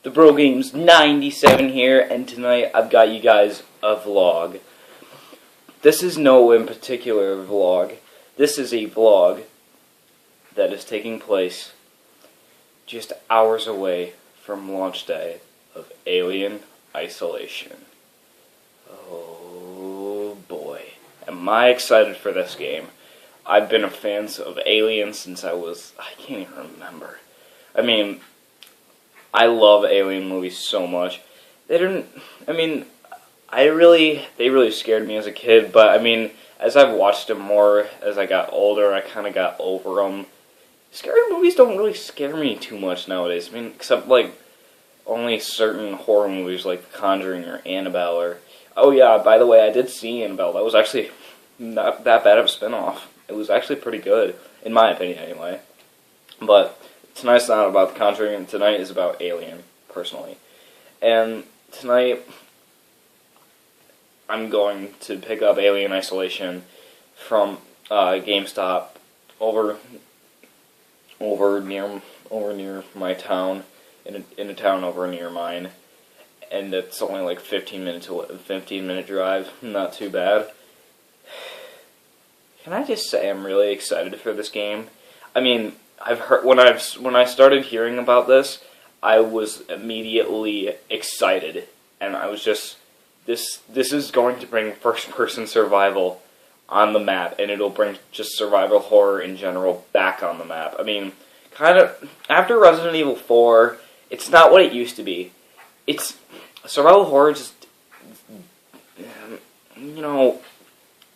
The Bro Games 97 here, and tonight I've got you guys a vlog. This is no in particular vlog. This is a vlog that is taking place just hours away from launch day of Alien Isolation. Oh boy, am I excited for this game. I've been a fan of Alien since I can't even remember. I mean, I love Alien movies so much. They really scared me as a kid, but I mean, as I've watched them more as I got older, I kind of got over them. Scary movies don't really scare me too much nowadays. I mean, except like only certain horror movies like The Conjuring or Annabelle or... Oh yeah, by the way, I did see Annabelle. That was actually not that bad of a spinoff. It was actually pretty good, in my opinion anyway. But tonight's not about The Conjuring, and tonight is about Alien, personally. And tonight, I'm going to pick up Alien Isolation from GameStop over near my town, in a town over near mine, and it's only like 15-minute drive. Not too bad. Can I just say I'm really excited for this game? I mean, I've heard when I started hearing about this, I was immediately excited, and I was just this is going to bring first-person survival on the map, and it'll bring just survival horror in general back on the map. I mean, kind of after Resident Evil 4, it's not what it used to be. It's survival horror just, you know,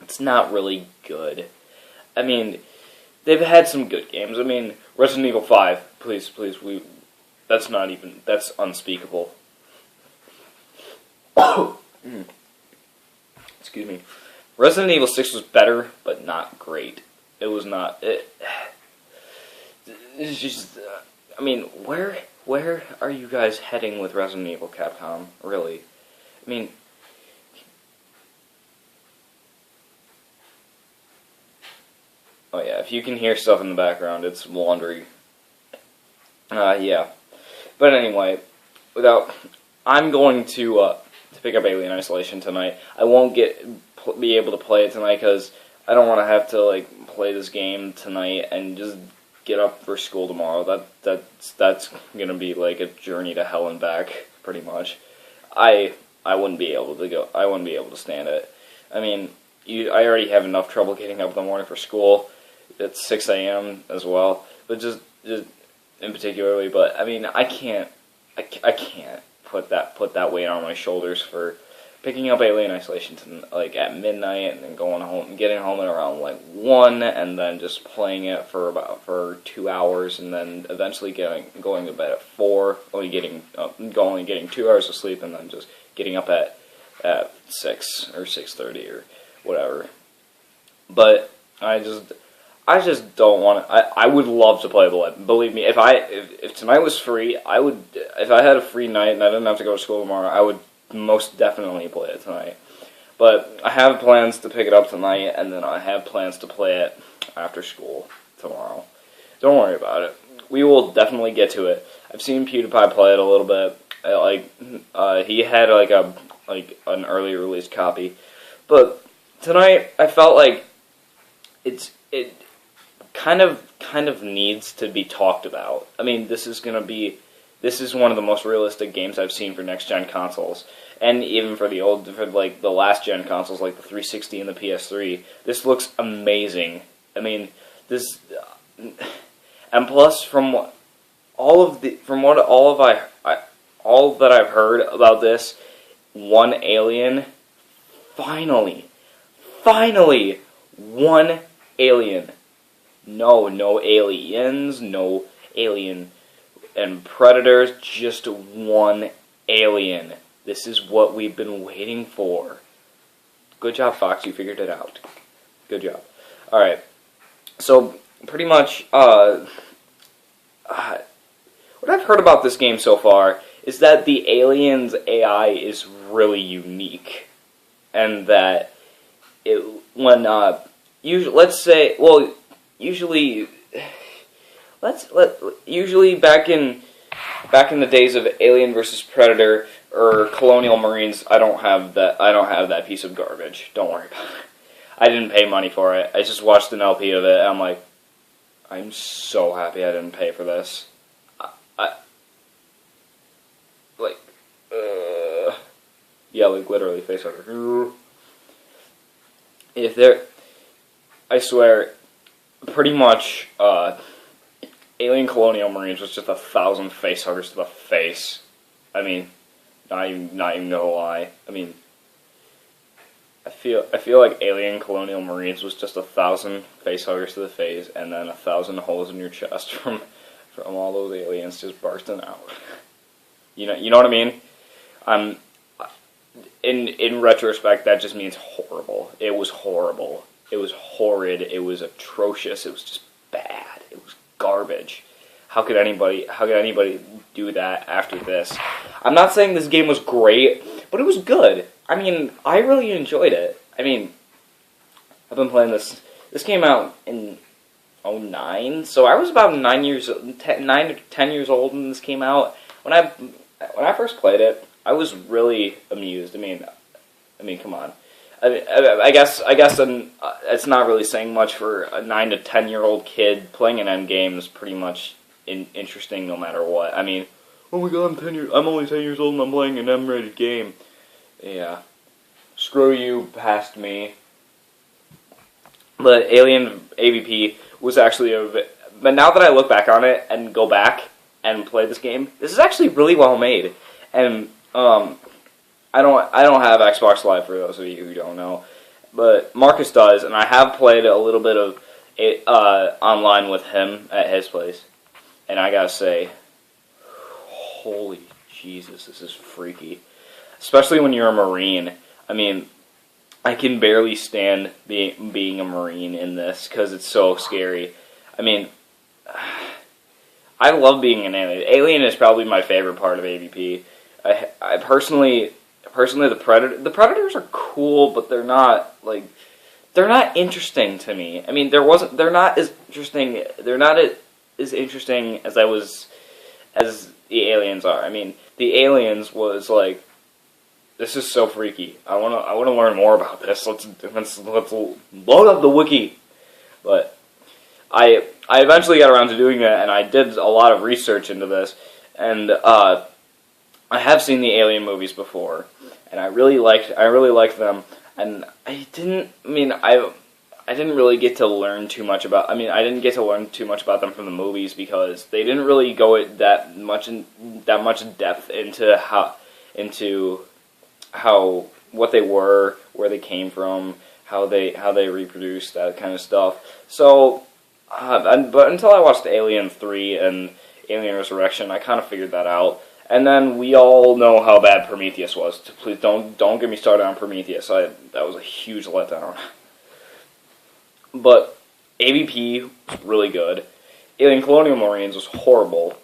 it's not really good. I mean, they've had some good games. I mean, Resident Evil 5, please, that's unspeakable. Excuse me. Resident Evil 6 was better, but not great. It was not, it's just, I mean, where are you guys heading with Resident Evil, Capcom? Really? I mean, oh yeah, if you can hear stuff in the background, it's laundry. Yeah. But anyway, I'm going to pick up Alien Isolation tonight. I won't be able to play it tonight because I don't want to have to like play this game tonight and just get up for school tomorrow. That's gonna be like a journey to hell and back, pretty much. I wouldn't be able to go. I wouldn't be able to stand it. I mean, I already have enough trouble getting up in the morning for school. It's 6 a.m. as well, but just in particularly. But I mean, I can't put that weight on my shoulders for picking up Alien Isolation like at midnight and then going home, getting home at around like 1, and then just playing it for 2 hours, and then eventually going to bed at 4, only getting 2 hours of sleep, and then just getting up at 6 or 6:30 or whatever. But I just don't want to. I would love to play the. Believe me, if tonight was free, I would. If I had a free night and I didn't have to go to school tomorrow, I would most definitely play it tonight. But I have plans to pick it up tonight, and then I have plans to play it after school tomorrow. Don't worry about it. We will definitely get to it. I've seen PewDiePie play it a little bit. He had like an early release copy, but tonight I felt like it kind of needs to be talked about. I mean, this is one of the most realistic games I've seen for next-gen consoles, and even for the last-gen consoles like the 360 and the PS3. This looks amazing. I mean, and plus from all that I've heard about this one Alien, finally, one Alien. No aliens, no alien and predators, just one Alien. This is what we've been waiting for. Good job, Fox, you figured it out. Good job. Alright, so pretty much, what I've heard about this game so far is that the Alien's AI is really unique, and that usually back in back in the days of Alien versus Predator or Colonial Marines, I don't have that piece of garbage. Don't worry about it. I didn't pay money for it. I just watched an LP of it, and I'm like, I'm so happy I didn't pay for this. Yeah, like literally facehugger. I swear, pretty much, Alien Colonial Marines was just 1,000 facehuggers to the face. I mean, not even gonna lie. I mean, I feel like Alien Colonial Marines was just 1,000 facehuggers to the face, and then 1,000 holes in your chest from all those aliens just bursting out. You know what I mean? In retrospect, that just means horrible. It was horrible. It was horrid. It was atrocious. It was just bad. It was garbage. How could anybody do that after this? I'm not saying this game was great, but it was good. I mean, I really enjoyed it. I mean, I've been playing this. This came out in 2009, so I was about 9 to 10 years old when this came out. When I first played it, I was really amused. I mean, come on. I guess it's not really saying much for a 9 to 10-year-old kid playing an endgame is pretty much interesting no matter what. I mean, oh my god, I'm only 10 years old and I'm playing an M-rated game. Yeah, screw you, past me. But Alien AVP was actually but now that I look back on it and go back and play this game, this is actually really well made. And I don't have Xbox Live, for those of you who don't know, but Marcus does, and I have played a little bit of it online with him at his place, and I gotta say, holy Jesus, this is freaky, especially when you're a Marine. I mean, I can barely stand being a Marine in this because it's so scary. I mean, I love being an alien. Alien is probably my favorite part of AVP. I personally, the Predators are cool, but they're not interesting to me. I mean, they're not as interesting as the aliens are. I mean, the aliens was like, this is so freaky. I wanna learn more about this. Let's load up the wiki. But I eventually got around to doing that, and I did a lot of research into this, and I have seen the Alien movies before, and I really liked them, and I didn't really get to learn too much about. I mean, I didn't get to learn too much about them from the movies because they didn't really go that much depth into how what they were, where they came from, how they reproduced, that kind of stuff. So, but until I watched Alien 3 and Alien Resurrection, I kind of figured that out. And then we all know how bad Prometheus was. Please don't get me started on Prometheus. That was a huge letdown. But AVP was really good. Alien Colonial Marines was horrible.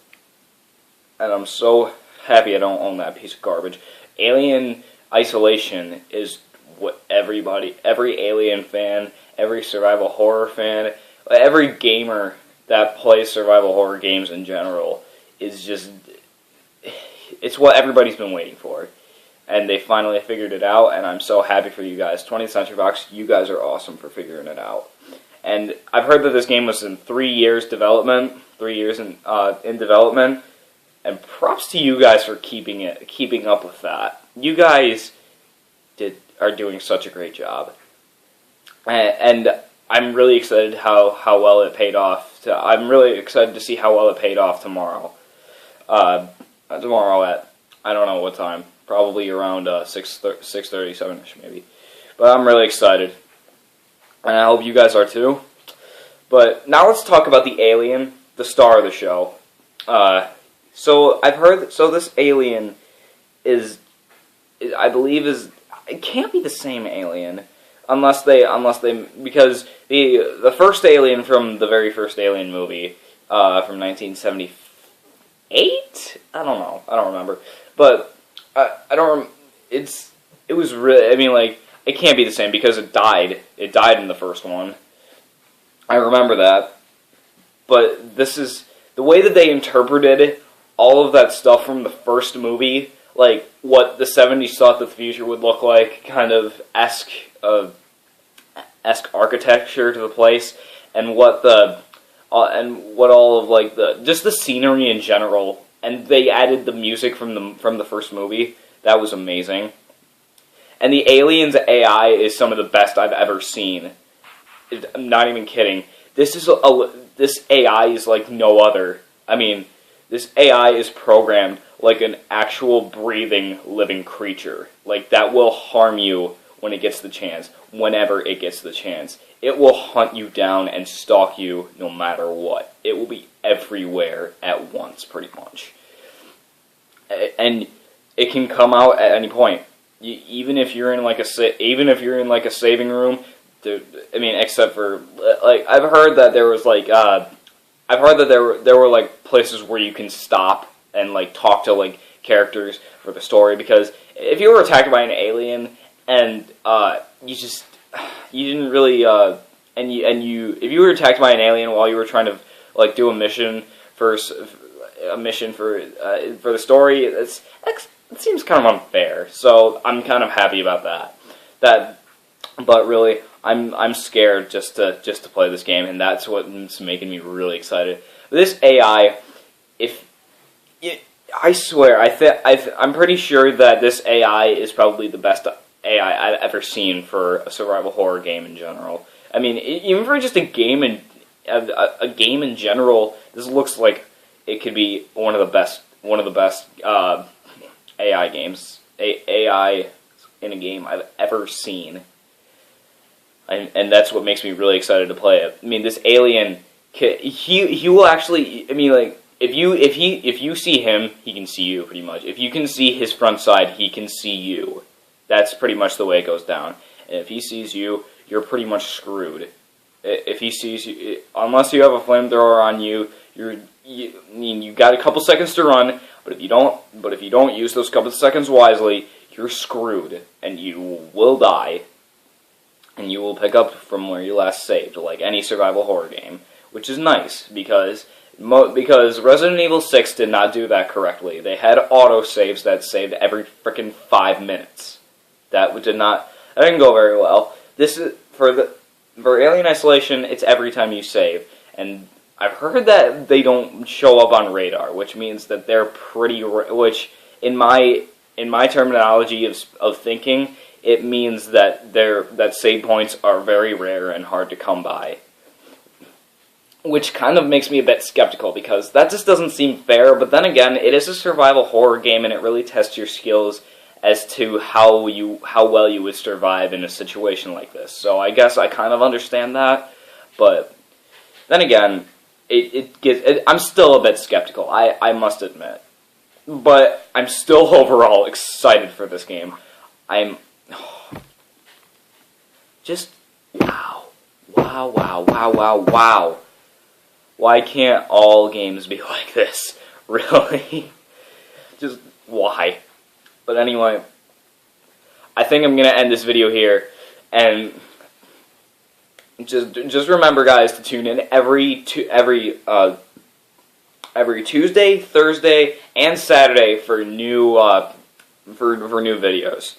And I'm so happy I don't own that piece of garbage. Alien Isolation is what every Alien fan, every survival horror fan, every gamer that plays survival horror games in general is just... It's what everybody's been waiting for. And they finally figured it out, and I'm so happy for you guys. 20th Century Fox, you guys are awesome for figuring it out. And I've heard that this game was in 3 years development, 3 years in development, and props to you guys for keeping up with that. You guys are doing such a great job. And I'm really excited how well it paid off. I'm really excited to see how well it paid off tomorrow. Tomorrow at, I don't know what time, probably around 6:37ish maybe. But I'm really excited, and I hope you guys are too. But now let's talk about the alien, the star of the show. So I've heard, this alien I believe it can't be the same alien, unless they, because the first alien from the very first Alien movie, from 1974, 8? I don't know. I don't remember. But it was really, I mean, like, it can't be the same because it died. It died in the first one. I remember that. But this is the way that they interpreted all of that stuff from the first movie, like what the 70s thought that the future would look like, kind of esque architecture to the place, and what all of like just the scenery in general, and they added the music from the first movie. That was amazing. And the aliens AI is some of the best I've ever seen. I'm not even kidding. This AI is like no other. I mean, this AI is programmed like an actual breathing, living creature. Like, that will harm you when it gets the chance, whenever it gets the chance. It will hunt you down and stalk you no matter what. It will be everywhere at once, pretty much. And it can come out at any point. Even if you're in like a saving room, I mean, except for like I've heard that there was like there were like places where you can stop and like talk to like characters for the story, because if you were attacked by an alien and you didn't really if you were attacked by an alien while you were trying to like do a mission for the story, it seems kind of unfair. So I'm kind of happy about that. But really, I'm scared just to play this game, and that's what's making me really excited. This AI, I swear, I'm pretty sure that this AI is probably the best AI I've ever seen for a survival horror game in general. I mean, even for just a game in general, this looks like it could be one of the best AI games, AI in a game I've ever seen. And that's what makes me really excited to play it. I mean, this alien, he will actually, I mean, like, if you see him, he can see you, pretty much. If you can see his front side, he can see you. That's pretty much the way it goes down. And if he sees you, you're pretty much screwed. If he sees you, unless you have a flamethrower on you, you got a couple seconds to run. But if you don't use those couple seconds wisely, you're screwed, and you will die. And you will pick up from where you last saved, like any survival horror game, which is nice because Resident Evil 6 did not do that correctly. They had autosaves that saved every freaking 5 minutes. That didn't go very well. This is for Alien Isolation. It's every time you save, and I've heard that they don't show up on radar, which means that they're pretty. Which in my terminology of thinking, it means that save points are very rare and hard to come by. Which kind of makes me a bit skeptical, because that just doesn't seem fair, but then again, it is a survival horror game, and it really tests your skills as to how well you would survive in a situation like this. So I guess I kind of understand that, but then again, I'm still a bit skeptical, I must admit. But I'm still overall excited for this game. Just, wow. Why can't all games be like this? Really? Just, why? But anyway, I think I'm going to end this video here, and just remember, guys, to tune in every Tuesday, Thursday, and Saturday for new videos.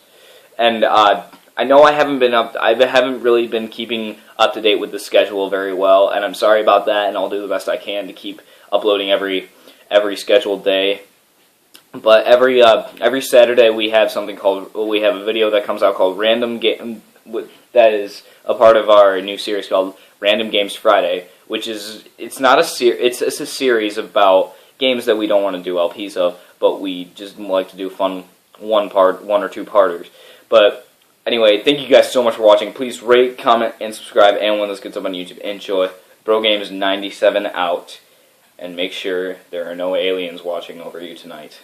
And I know I haven't really been keeping up to date with the schedule very well, and I'm sorry about that, and I'll do the best I can to keep uploading every scheduled day. But every Saturday we have a video that comes out called Random Game, that is a part of our new series called Random Games Friday, which is it's a series about games that we don't want to do LPs of, but we just like to do fun one or two parters. But anyway, thank you guys so much for watching. Please rate, comment, and subscribe, and when this gets up on YouTube, enjoy. BroGames97 out, and make sure there are no aliens watching over you tonight.